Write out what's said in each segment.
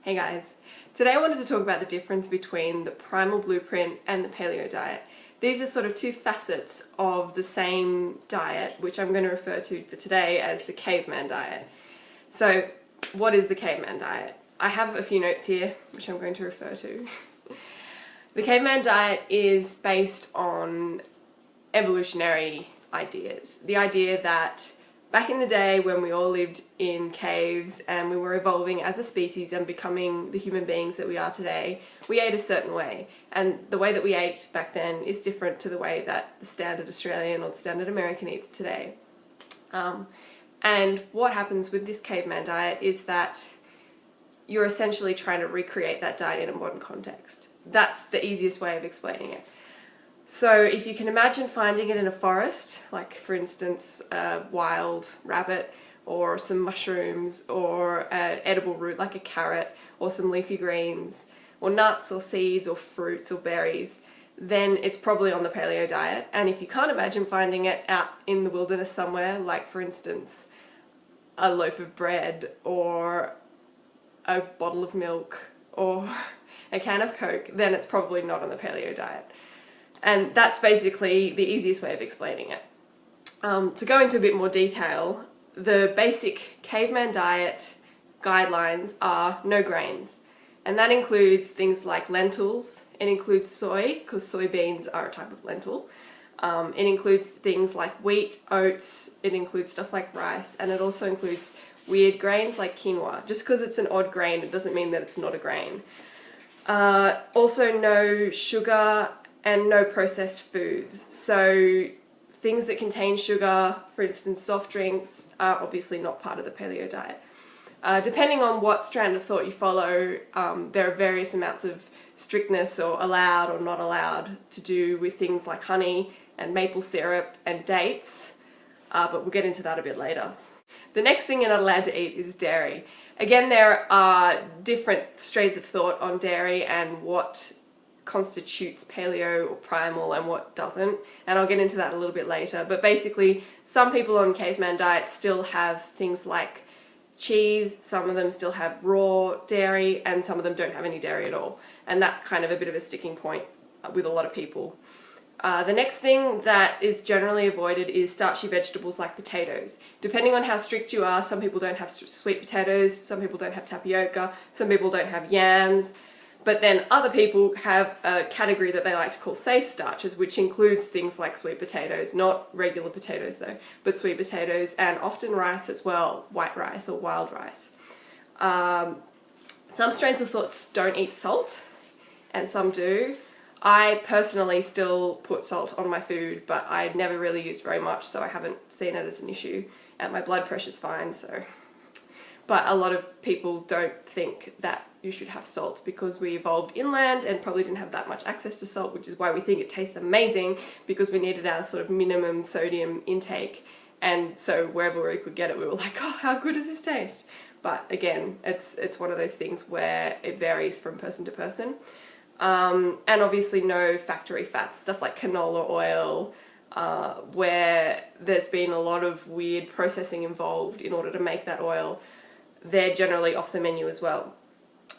Hey guys, today I wanted to talk about the difference between the Primal Blueprint and the Paleo diet. These are sort of two facets of the same diet, which I'm going to refer to for today as the Caveman Diet. So, what is the Caveman Diet? I have a few notes here, which I'm going to refer to. The Caveman Diet is based on evolutionary ideas. The idea that back in the day when we all lived in caves and we were evolving as a species and becoming the human beings that we are today, we ate a certain way. And the way that we ate back then is different to the way that the standard Australian or the standard American eats today. And what happens with this caveman diet is that you're essentially trying to recreate that diet in a modern context. That's the easiest way of explaining it. So if you can imagine finding it in a forest, like for instance a wild rabbit or some mushrooms or an edible root like a carrot or some leafy greens or nuts or seeds or fruits or berries, then it's probably on the paleo diet. And if you can't imagine finding it out in the wilderness somewhere, like for instance a loaf of bread or a bottle of milk or a can of Coke, then it's probably not on the paleo diet. And that's basically the easiest way of explaining it. To go into a bit more detail, the basic caveman diet guidelines are no grains. And that includes things like lentils, it includes soy, because soybeans are a type of lentil. It includes things like wheat, oats, it includes stuff like rice, and it also includes weird grains like quinoa. Just because it's an odd grain, it doesn't mean that it's not a grain. Also no sugar and no processed foods. So things that contain sugar, for instance soft drinks, are obviously not part of the paleo diet. Depending on what strand of thought you follow, there are various amounts of strictness or allowed or not allowed to do with things like honey and maple syrup and dates, but we'll get into that a bit later. The next thing you're not allowed to eat is dairy. Again, there are different strains of thought on dairy and what constitutes paleo or primal and what doesn't, and I'll get into that a little bit later. But basically, some people on caveman diet still have things like cheese, some of them still have raw dairy, and some of them don't have any dairy at all. And that's kind of a bit of a sticking point with a lot of people. The next thing that is generally avoided is starchy vegetables like potatoes. Depending on how strict you are, some people don't have sweet potatoes, some people don't have tapioca, some people don't have yams, but then other people have a category that they like to call safe starches, which includes things like sweet potatoes, not regular potatoes though, but sweet potatoes, and often rice as well, white rice or wild rice. Some strains of thought don't eat salt, and some do. I personally still put salt on my food, but I never really used very much, so I haven't seen it as an issue, and my blood pressure's fine, so. But a lot of people don't think that you should have salt because we evolved inland and probably didn't have that much access to salt, which is why we think it tastes amazing, because we needed our sort of minimum sodium intake, and so wherever we could get it we were like, oh, how good does this taste? But again, it's one of those things where it varies from person to person. And obviously no factory fats, stuff like canola oil, where there's been a lot of weird processing involved in order to make that oil. They're generally off the menu as well.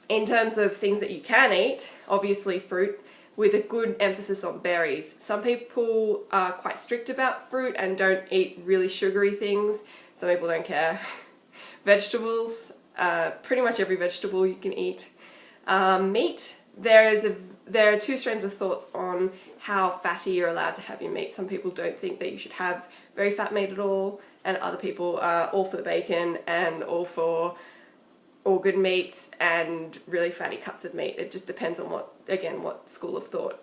In terms of things that you can eat, obviously fruit, with a good emphasis on berries. Some people are quite strict about fruit and don't eat really sugary things. Some people don't care. Vegetables, pretty much every vegetable you can eat. Meat, there are two strains of thoughts on how fatty you're allowed to have your meat. Some people don't think that you should have very fat meat at all, and other people are all for the bacon and all for all good meats and really fatty cuts of meat. It just depends on what school of thought.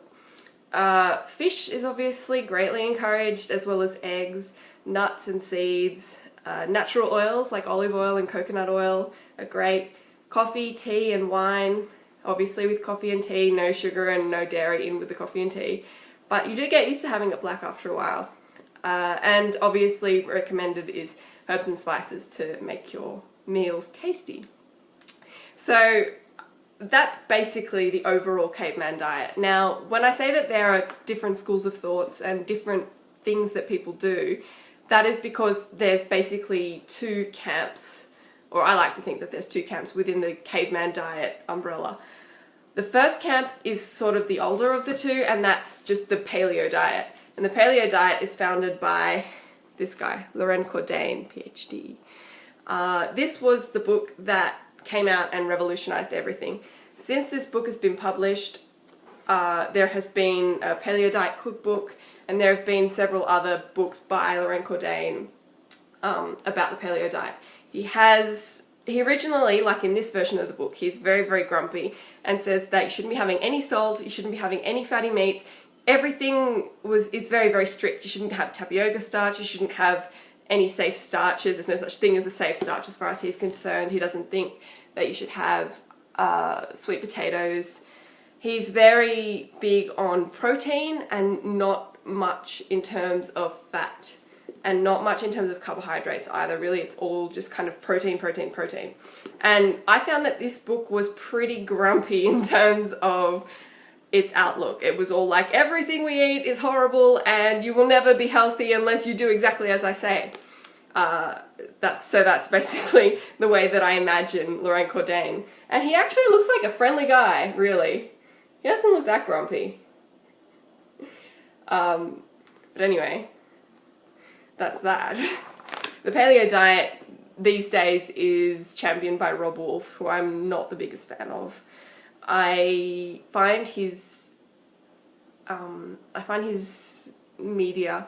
Fish is obviously greatly encouraged, as well as eggs, nuts and seeds. Natural oils like olive oil and coconut oil are great. Coffee, tea and wine. Obviously with coffee and tea, no sugar and no dairy in with the coffee and tea. But you do get used to having it black after a while. And obviously recommended is herbs and spices to make your meals tasty. So that's basically the overall caveman diet. Now, when I say that there are different schools of thoughts and different things that people do, that is because there's basically two camps or I like to think that there's two camps within the Caveman Diet umbrella. The first camp is sort of the older of the two, and that's just the Paleo diet. And the Paleo diet is founded by this guy, Loren Cordain, PhD. This was the book that came out and revolutionized everything. Since this book has been published, there has been a Paleo diet cookbook, and there have been several other books by Loren Cordain about the Paleo diet. He originally, like in this version of the book, he's very, very grumpy and says that you shouldn't be having any salt, you shouldn't be having any fatty meats. Everything is very, very strict. You shouldn't have tapioca starch, you shouldn't have any safe starches. There's no such thing as a safe starch as far as he's concerned. He doesn't think that you should have sweet potatoes. He's very big on protein and not much in terms of fat. And not much in terms of carbohydrates either. Really, it's all just kind of protein, protein, protein. And I found that this book was pretty grumpy in terms of its outlook. It was all like, everything we eat is horrible and you will never be healthy unless you do exactly as I say. That's basically the way that I imagine Loren Cordain. And he actually looks like a friendly guy, really. He doesn't look that grumpy. But anyway, that's that. The Paleo diet these days is championed by Rob Wolf, who I'm not the biggest fan of. I find his media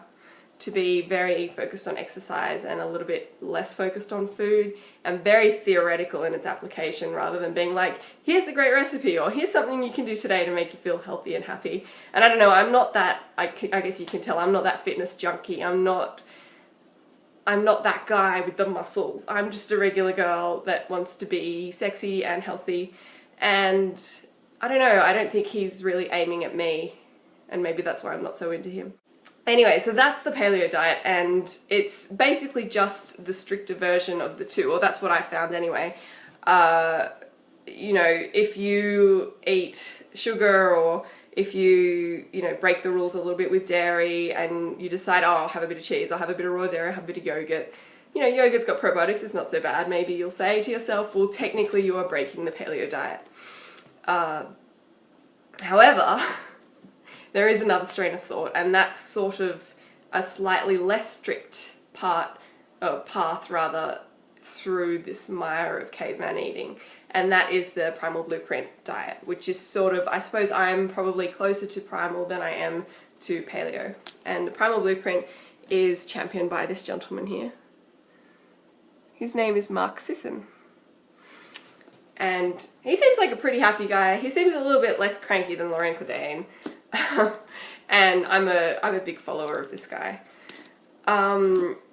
to be very focused on exercise and a little bit less focused on food, and very theoretical in its application rather than being like, here's a great recipe, or here's something you can do today to make you feel healthy and happy. And I don't know, I'm not that, I guess you can tell, I'm not that fitness junkie. I'm not that guy with the muscles. I'm just a regular girl that wants to be sexy and healthy. And I don't know, I don't think he's really aiming at me. And maybe that's why I'm not so into him. Anyway, so that's the Paleo diet, and it's basically just the stricter version of the two, or that's what I found anyway. You know, if you eat sugar, or if you break the rules a little bit with dairy and you decide, oh, I'll have a bit of cheese, I'll have a bit of raw dairy, I'll have a bit of yogurt. You know, yogurt's got probiotics, it's not so bad. Maybe you'll say to yourself, well, technically you are breaking the Paleo diet. However, there is another strain of thought, and that's sort of a slightly less strict path through this mire of caveman eating. And that is the Primal Blueprint diet, which is sort of, I suppose I'm probably closer to Primal than I am to Paleo. And the Primal Blueprint is championed by this gentleman here. His name is Mark Sisson. And he seems like a pretty happy guy. He seems a little bit less cranky than Loren Cordain. And I'm a big follower of this guy.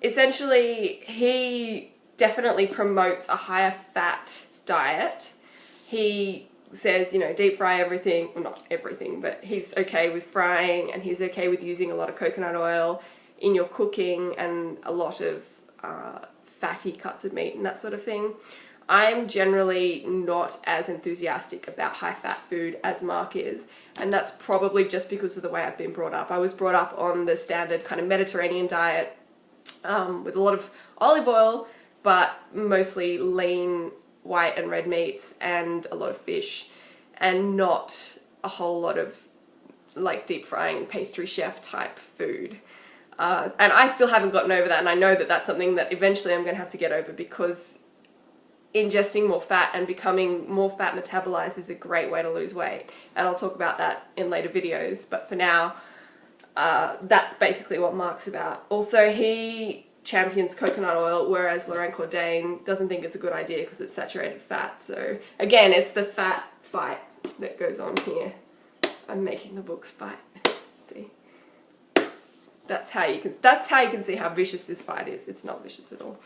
Essentially, he definitely promotes a higher fat diet. He says, you know, deep fry everything. Well, not everything, but he's okay with frying, and he's okay with using a lot of coconut oil in your cooking and a lot of fatty cuts of meat and that sort of thing. I'm generally not as enthusiastic about high-fat food as Mark is, and that's probably just because of the way I've been brought up. I was brought up on the standard kind of Mediterranean diet with a lot of olive oil, but mostly lean white and red meats and a lot of fish, and not a whole lot of like deep frying pastry chef type food. And I still haven't gotten over that, and I know that that's something that eventually I'm going to have to get over, because ingesting more fat and becoming more fat metabolized is a great way to lose weight, and I'll talk about that in later videos. But for now, that's basically what Mark's about. Also, he champions coconut oil, whereas Loren Cordain doesn't think it's a good idea because it's saturated fat. So again, it's the fat fight that goes on here. I'm making the books fight. See, that's how you can see how vicious this fight is. It's not vicious at all.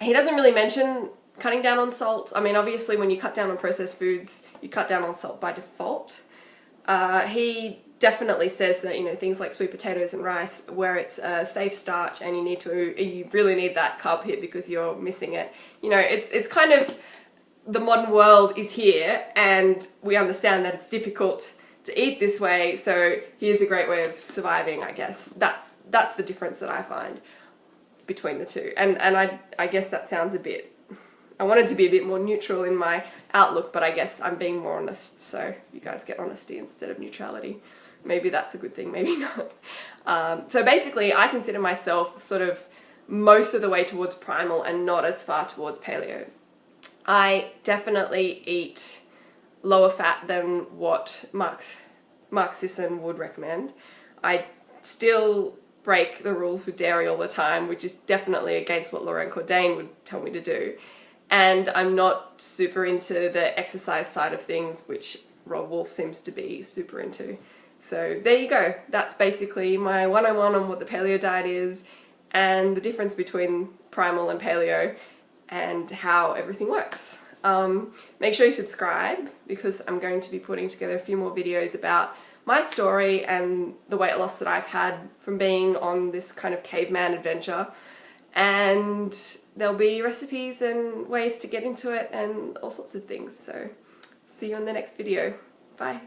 He doesn't really mention cutting down on salt. I mean, obviously when you cut down on processed foods, you cut down on salt by default. He definitely says that, you know, things like sweet potatoes and rice, where it's a safe starch and you really need that carb hit because you're missing it. You know, it's kind of, the modern world is here, and we understand that it's difficult to eat this way, so here's a great way of surviving, I guess. That's the difference that I find. between the two. And I guess that sounds a bit, I wanted to be a bit more neutral in my outlook, but I guess I'm being more honest, so you guys get honesty instead of neutrality. Maybe that's a good thing, maybe not. So basically, I consider myself sort of most of the way towards primal and not as far towards paleo. I definitely eat lower fat than what Mark Sisson would recommend. I still break the rules with dairy all the time, which is definitely against what Laurent Cordain would tell me to do. And I'm not super into the exercise side of things, which Rob Wolf seems to be super into. So there you go. That's basically my 101 on what the paleo diet is and the difference between primal and paleo and how everything works. Make sure you subscribe, because I'm going to be putting together a few more videos about my story and the weight loss that I've had from being on this kind of caveman adventure. And there'll be recipes and ways to get into it and all sorts of things. So see you in the next video. Bye.